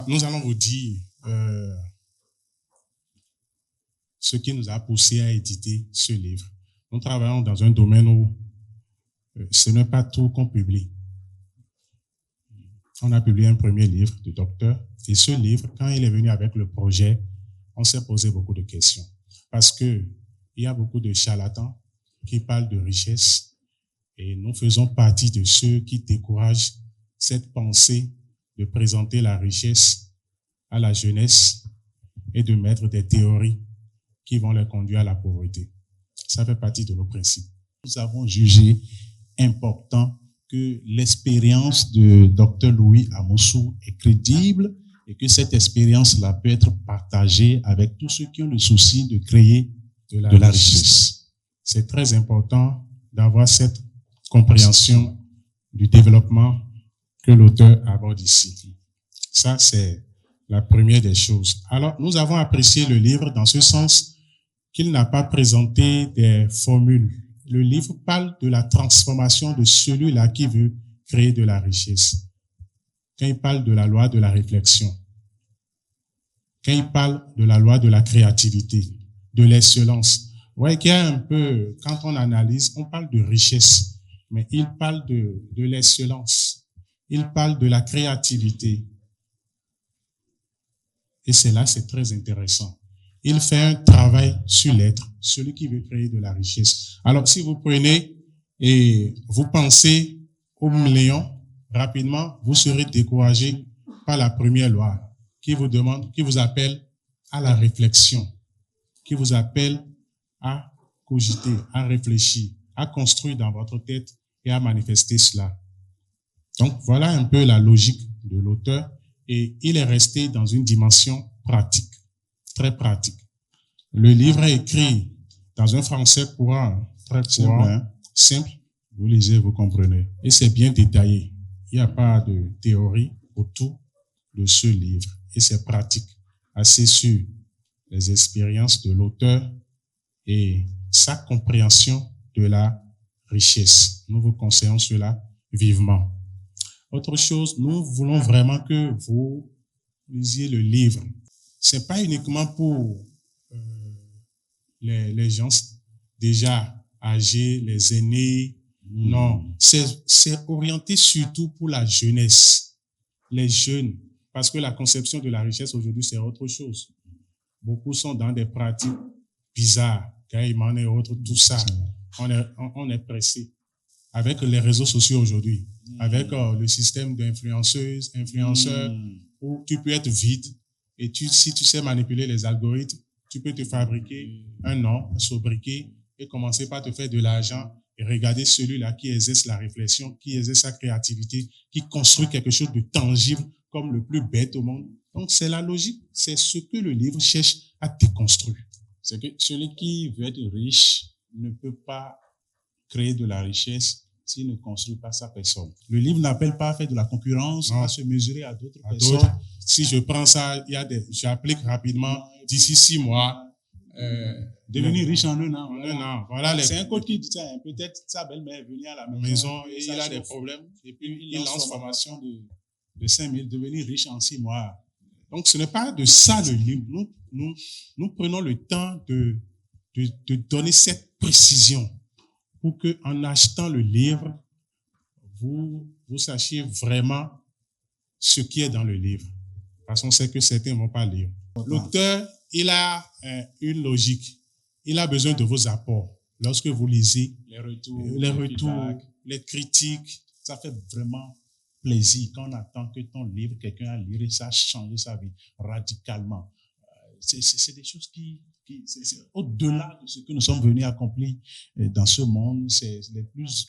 nous allons vous dire ce qui nous a poussé à éditer ce livre. Nous travaillons dans un domaine où ce n'est pas tout qu'on publie. On a publié un premier livre de docteur, et ce livre, quand il est venu avec le projet, on s'est posé beaucoup de questions. Parce que il y a beaucoup de charlatans qui parlent de richesse, et nous faisons partie de ceux qui découragent cette pensée de présenter la richesse à la jeunesse et de mettre des théories qui vont les conduire à la pauvreté. Ça fait partie de nos principes. Nous avons jugé important que l'expérience de Dr Louis Amosu est crédible et que cette expérience-là peut être partagée avec tous ceux qui ont le souci de créer de la richesse. C'est très important d'avoir cette compréhension du développement que l'auteur aborde ici. Ça, c'est la première des choses. Alors, nous avons apprécié le livre dans ce sens qu'il n'a pas présenté des formules. Le livre parle de la transformation de celui-là qui veut créer de la richesse. Quand il parle de la loi de la réflexion, quand il parle de la loi de la créativité, de l'excellence, vous voyez qu'il y a un peu, quand on analyse, on parle de richesse, mais il parle de l'excellence, il parle de la créativité. Et c'est très intéressant. Il fait un travail sur l'être, celui qui veut créer de la richesse. Alors, si vous prenez et vous pensez au million, rapidement, vous serez découragé par la première loi qui vous appelle à la réflexion, qui vous appelle à cogiter, à réfléchir, à construire dans votre tête et à manifester cela. Donc, voilà un peu la logique de l'auteur et il est resté dans une dimension pratique, très pratique. Le livre est écrit dans un français courant, très courant, simple. Vous lisez, vous comprenez. Et c'est bien détaillé. Il n'y a pas de théorie autour de ce livre. Et c'est pratique, assez sur les expériences de l'auteur et sa compréhension de la richesse. Nous vous conseillons cela vivement. Autre chose, nous voulons vraiment que vous lisiez le livre. C'est pas uniquement pour les gens déjà âgés, les aînés. Non, c'est orienté surtout pour la jeunesse, les jeunes, parce que la conception de la richesse aujourd'hui, c'est autre chose. Beaucoup sont dans des pratiques bizarres, caïman et autres, tout ça. On est pressé. Avec les réseaux sociaux aujourd'hui, avec le système d'influenceuses, influenceurs, où tu peux être vide et si tu sais manipuler les algorithmes, tu peux te fabriquer un nom, un sobriquet et commencer par te faire de l'argent et regarder celui-là qui exerce la réflexion, qui exerce sa créativité, qui construit quelque chose de tangible comme le plus bête au monde. Donc, c'est la logique, c'est ce que le livre cherche à déconstruire. C'est que celui qui veut être riche ne peut pas créer de la richesse s'il ne construit pas sa personne. Le livre n'appelle pas à faire de la concurrence, à se mesurer à d'autres personnes. Si je prends ça, j'applique rapidement, d'ici 6 mois, devenir riche en un an. Voilà. C'est un coach qui dit ça. Peut-être sa belle-mère est venue à la maison et il a des problèmes. Et puis il lance une formation de 5 000, devenir riche en 6 mois. Donc ce n'est pas de ça le livre. Nous prenons le temps de donner cette précision pour que en achetant le livre, vous sachiez vraiment ce qui est dans le livre. Parce qu'on sait que certains ne vont pas lire. L'auteur, il a une logique. Il a besoin de vos apports. Lorsque vous lisez, les retours, les critiques, ça fait vraiment plaisir quand on attend que ton livre, quelqu'un a lu et ça a changé sa vie radicalement. C'est des choses qui c'est au-delà de ce que nous sommes venus accomplir dans ce monde.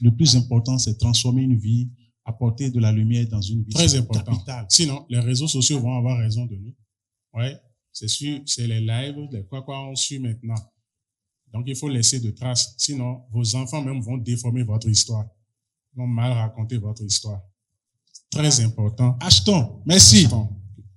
Le plus important, c'est transformer une vie, apporter de la lumière dans une vie. Très important. Capital. Sinon, les réseaux sociaux vont avoir raison de nous. Ouais, c'est sûr, c'est les lives, les quoi on suit maintenant. Donc, il faut laisser de traces. Sinon, vos enfants même vont déformer votre histoire. Vont mal raconter votre histoire. Très important. Achetons. Merci. Achetons.